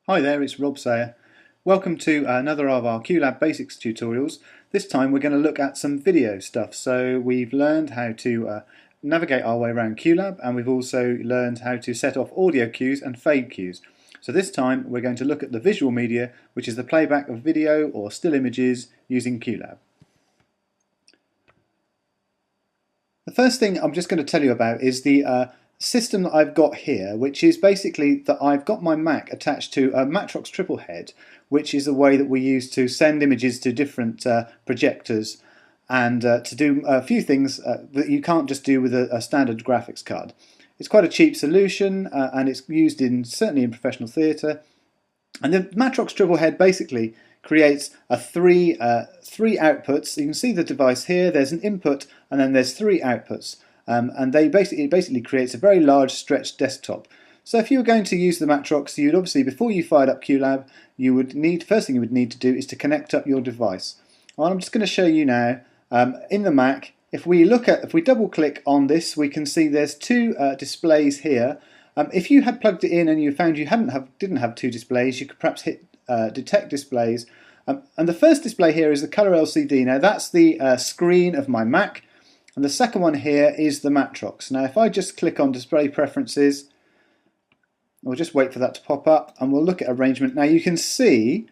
Hi there, it's Rob Sayer. Welcome to another of our Qlab Basics tutorials. This time we're going to look at some video stuff. So we've learned how to navigate our way around Qlab, and we've also learned how to set off audio cues and fade cues. So this time we're going to look at the visual media, which is the playback of video or still images using Qlab. The first thing I'm just going to tell you about is the system that I've got here, which is basically that I've got my Mac attached to a matrox triple head, which is a way that we use to send images to different projectors and to do a few things that you can't just do with a standard graphics card. It's quite a cheap solution and it's used certainly in professional theatre. And the matrox triple head basically creates three outputs. You can see the device here. There's an input and then there's three outputs. And it basically creates a very large stretched desktop. So if you were going to use the matrox, you'd obviously, before you fired up Qlab, first thing you would need to do is to connect up your device. Well, I'm just going to show you now in the Mac. If we double click on this, we can see there's two displays here. If you had plugged it in and you found you didn't have two displays, you could perhaps hit detect displays. And the first display here is the color LCD. Now that's the screen of my Mac. And the second one here is the matrox. Now if I just click on display preferences, we'll just wait for that to pop up and we'll look at arrangement. Now you can see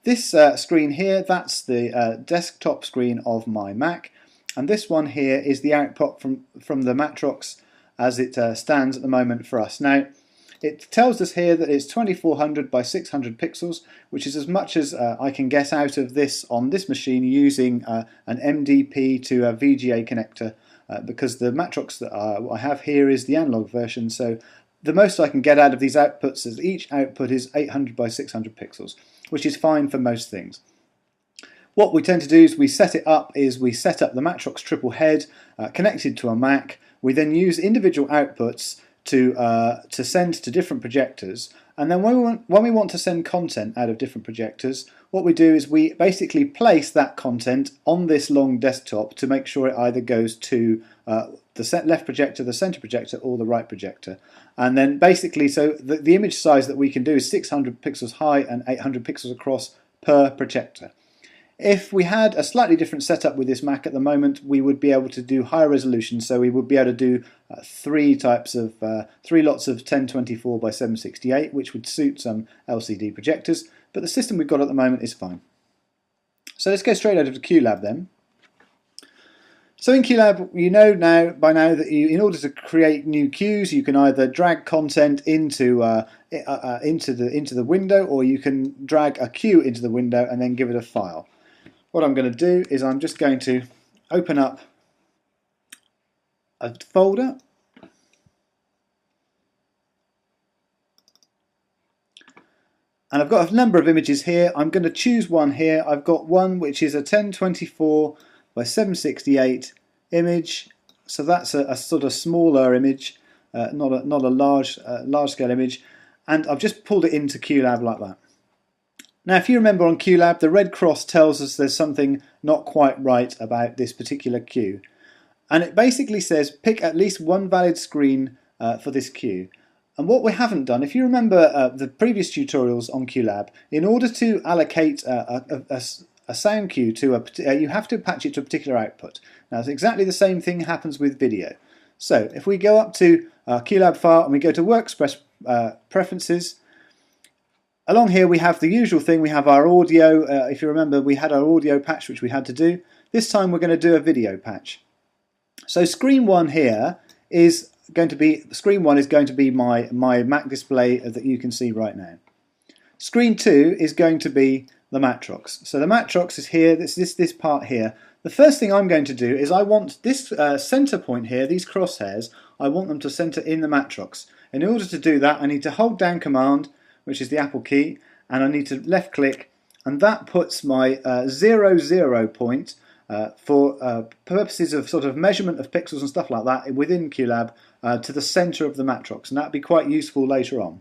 this screen here, that's the desktop screen of my Mac, and this one here is the output from the matrox as it stands at the moment for us. Now it tells us here that it's 2400 by 600 pixels, which is as much as I can get out of this on this machine using an MDP to a VGA connector, because the matrox that I have here is the analog version, so the most I can get out of these outputs is each output is 800 by 600 pixels, which is fine for most things. What we tend to do is we set up the matrox triple head connected to a Mac. We then use individual outputs to send to different projectors, and then when we want to send content out of different projectors, what we do is we basically place that content on this long desktop to make sure it either goes to the left projector, the center projector, or the right projector. And then basically, so the image size that we can do is 600 pixels high and 800 pixels across per projector. If we had a slightly different setup with this Mac at the moment, we would be able to do higher resolution, so we would be able to do three lots of 1024 by 768, which would suit some LCD projectors, but the system we've got at the moment is fine. So let's go straight over to Qlab then. So in Qlab, you know by now that in order to create new cues, you can either drag content into the window, or you can drag a cue into the window and then give it a file. What I'm going to do is I'm just going to open up a folder, and I've got a number of images here. I'm going to choose one here. I've got one which is a 1024 by 768 image, so that's a sort of smaller image, not a large scale image, and I've just pulled it into Qlab like that. Now if you remember on Qlab, the red cross tells us there's something not quite right about this particular cue, and it basically says pick at least one valid screen for this cue. And what we haven't done, if you remember the previous tutorials on Qlab, in order to allocate a sound cue to you have to patch it to a particular output. Now it's exactly the same thing happens with video. So if we go up to Qlab file and we go to Workspace Preferences, along here we have the usual thing. We have our audio. If you remember, we had our audio patch which we had to do. This time we're going to do a video patch. So screen one here is going to be my Mac display that you can see right now. Screen two is going to be the matrox. So the matrox is here, this part here. The first thing I'm going to do is I want this center point here, these crosshairs, I want them to center in the matrox. In order to do that, I need to hold down Command, which is the Apple key, and I need to left click, and that puts my 0 point for purposes of sort of measurement of pixels and stuff like that within Qlab to the center of the matrox, and that'd be quite useful later on.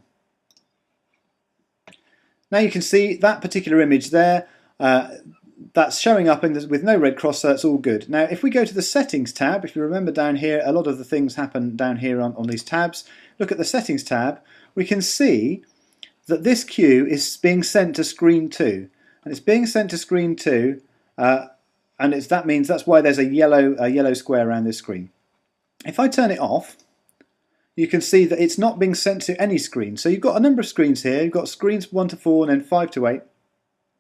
Now you can see that particular image there, that's showing up with no red cross, so that's all good. Now if we go to the settings tab, if you remember down here, a lot of the things happen down here on these tabs. Look at the settings tab, we can see that this cue is being sent to screen 2, and it's being sent to screen 2, and that means that's why there's a yellow square around this screen. If I turn it off, you can see that it's not being sent to any screen. So you've got a number of screens here. You've got screens 1 to 4 and then 5 to 8.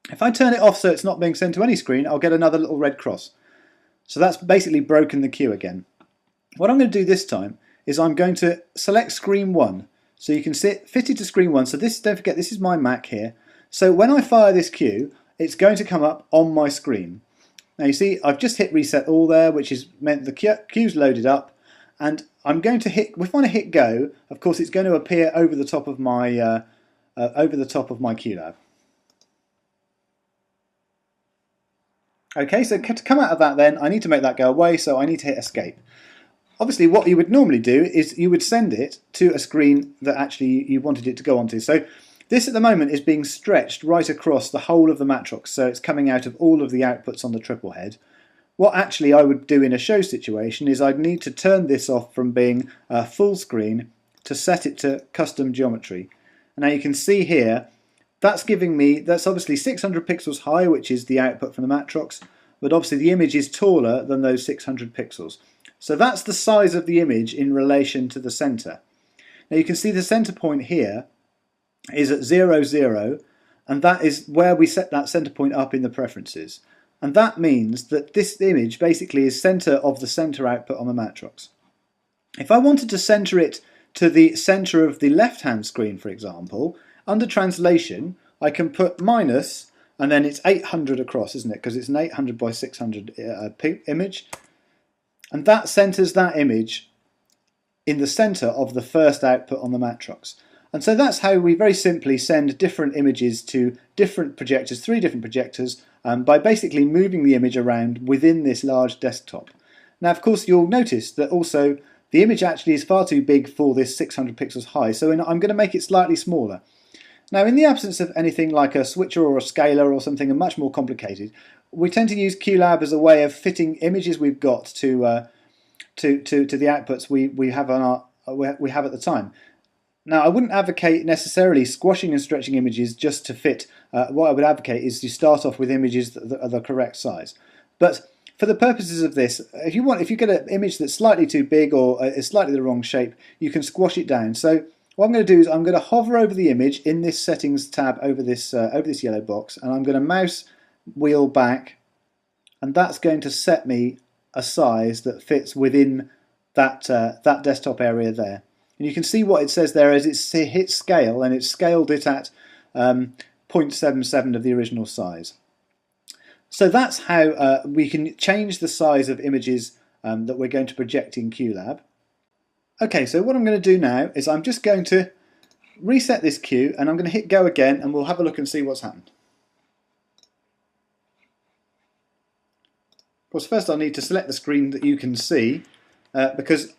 If I turn it off so it's not being sent to any screen, I'll get another little red cross. So that's basically broken the queue again. What I'm going to do this time is I'm going to select screen 1. So you can see it fitted to screen 1. So this, don't forget, this is my Mac here. So when I fire this cue, it's going to come up on my screen. Now you see I've just hit reset all there, which has meant the queue's loaded up, and I'm going to hit, if I hit go, of course it's going to appear over the top of my Qlab. Okay, so to come out of that then, I need to make that go away, so I need to hit escape. Obviously what you would normally do is you would send it to a screen that actually you wanted it to go onto. So this at the moment is being stretched right across the whole of the matrox, so it's coming out of all of the outputs on the triple head. What actually I would do in a show situation is I'd need to turn this off from being full screen to set it to custom geometry. And now you can see here, that's giving me, that's obviously 600 pixels high, which is the output from the matrox, but obviously the image is taller than those 600 pixels. So that's the size of the image in relation to the center. Now you can see the center point here is at 0, 0, and that is where we set that center point up in the preferences. And that means that this image basically is center of the center output on the matrox. If I wanted to center it to the center of the left-hand screen, for example, under translation, I can put minus, and then it's 800 across, isn't it? Because it's an 800 by 600 image. And that centers that image in the center of the first output on the matrox. And so that's how we very simply send different images to different projectors, 3 different projectors, by basically moving the image around within this large desktop. Now, of course, you'll notice that also the image actually is far too big for this 600 pixels high, so I'm going to make it slightly smaller. Now, in the absence of anything like a switcher or a scaler or something much more complicated, we tend to use Qlab as a way of fitting images we've got to the outputs we have at the time. Now, I wouldn't advocate necessarily squashing and stretching images just to fit. What I would advocate is to start off with images that are the correct size. But for the purposes of this, if you get an image that's slightly too big or is slightly the wrong shape, you can squash it down. So what I'm going to do is I'm going to hover over the image in this settings tab over this yellow box, and I'm going to mouse wheel back, and that's going to set me a size that fits within that desktop area there. And you can see what it says there as it's hit scale, and it's scaled it at 0.77 of the original size. So that's how we can change the size of images that we're going to project in Qlab. Okay, so what I'm going to do now is I'm just going to reset this queue, and I'm going to hit go again, and we'll have a look and see what's happened. Of course, first I'll need to select the screen that you can see, because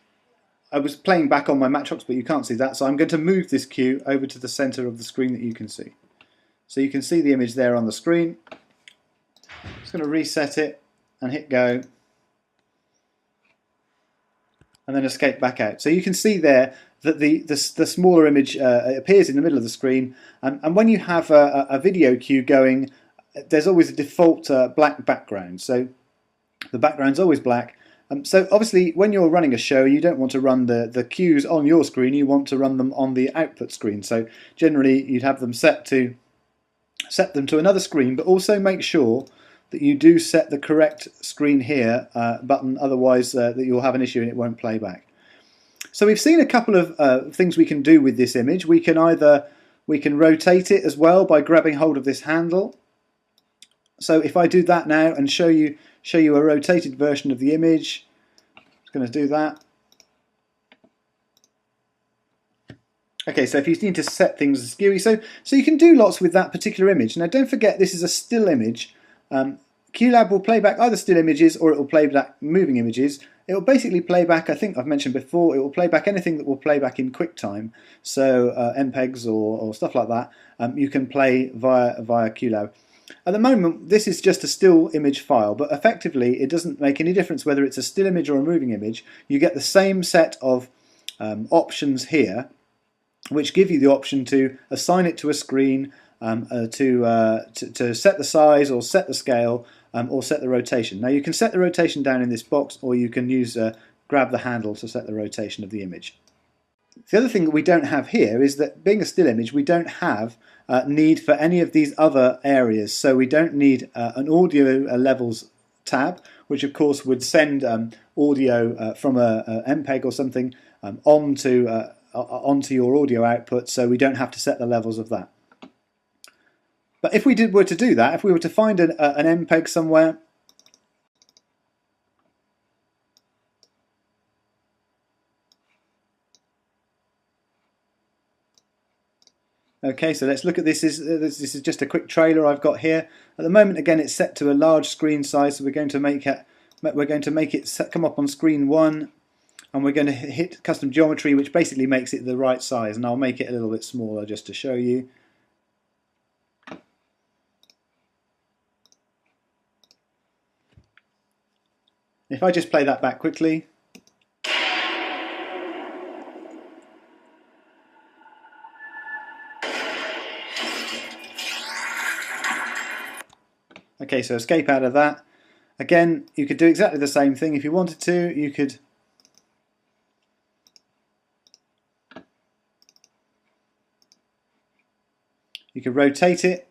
I was playing back on my matrox, but you can't see that, so I'm going to move this queue over to the center of the screen that you can see. So you can see the image there on the screen. I'm just going to reset it and hit go, and then escape back out. So you can see there that the smaller image appears in the middle of the screen, and when you have a video queue going, there's always a default black background, so the background's always black. So obviously when you're running a show, you don't want to run the cues on your screen, you want to run them on the output screen. So generally you'd have them set them to another screen, but also make sure that you do set the correct screen here button, otherwise that you'll have an issue and it won't play back. So we've seen a couple of things we can do with this image. We can rotate it as well by grabbing hold of this handle. So if I do that now and show you a rotated version of the image, I'm just going to do that. Okay, so if you need to set things as skewy, so you can do lots with that particular image. Now don't forget, this is a still image. Qlab will play back either still images or it will play back moving images. It will basically play back, I think I've mentioned before, it will play back anything that will play back in QuickTime, so MPEGs or stuff like that. You can play via Qlab. At the moment, this is just a still image file, but effectively it doesn't make any difference whether it's a still image or a moving image. You get the same set of options here, which give you the option to assign it to a screen, to set the size or set the scale, or set the rotation. Now you can set the rotation down in this box, or you can use grab the handle to set the rotation of the image. The other thing that we don't have here is that, being a still image, we don't have need for any of these other areas. So we don't need an audio levels tab, which of course would send audio from a MPEG or something onto your audio output, so we don't have to set the levels of that. But if we were to do that, if we were to find an MPEG somewhere, okay, so let's look at this. This is just a quick trailer I've got here. At the moment, again, it's set to a large screen size, so we're going to make it come up on screen 1, and we're going to hit custom geometry, which basically makes it the right size. And I'll make it a little bit smaller just to show you. If I just play that back quickly. Okay, so escape out of that. Again, you could do exactly the same thing if you wanted to. You could rotate it.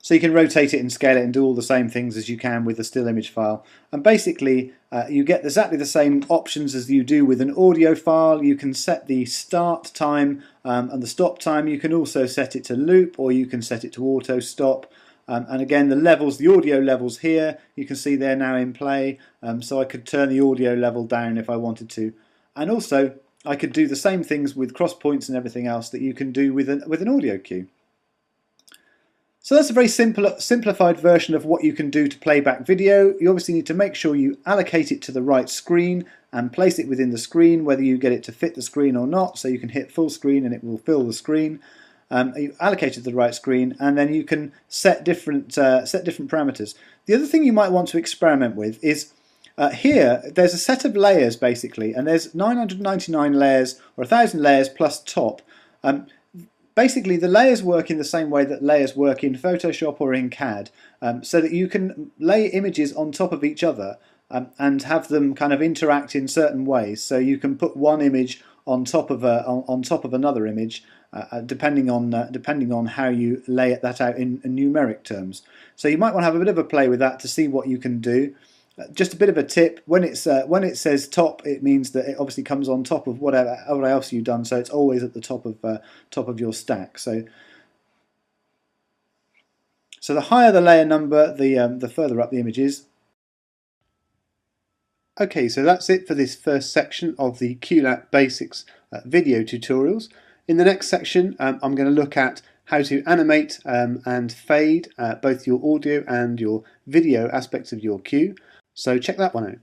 So you can rotate it and scale it and do all the same things as you can with a still image file. And basically, you get exactly the same options as you do with an audio file. You can set the start time and the stop time. You can also set it to loop, or you can set it to auto stop. And again, the levels, the audio levels here, you can see they're now in play. So I could turn the audio level down if I wanted to. And also, I could do the same things with cross points and everything else that you can do with an audio cue. So that's a very simplified version of what you can do to play back video. You obviously need to make sure you allocate it to the right screen and place it within the screen, whether you get it to fit the screen or not. So you can hit full screen and it will fill the screen. You allocate it to the right screen, and then you can set different parameters. The other thing you might want to experiment with is here there's a set of layers basically, and there's 999 layers or 1,000 layers plus top. Basically, the layers work in the same way that layers work in Photoshop or in CAD, so that you can lay images on top of each other and have them kind of interact in certain ways. So you can put one image on top of another image, depending on how you lay that out in numeric terms. So you might want to have a bit of a play with that to see what you can do. Just a bit of a tip: when it says top, it means that it obviously comes on top of whatever else you've done, so it's always at the top of your stack. So the higher the layer number, the further up the image is. Okay, so that's it for this first section of the Qlab Basics video tutorials. In the next section, I'm going to look at how to animate and fade both your audio and your video aspects of your cue. So check that one out.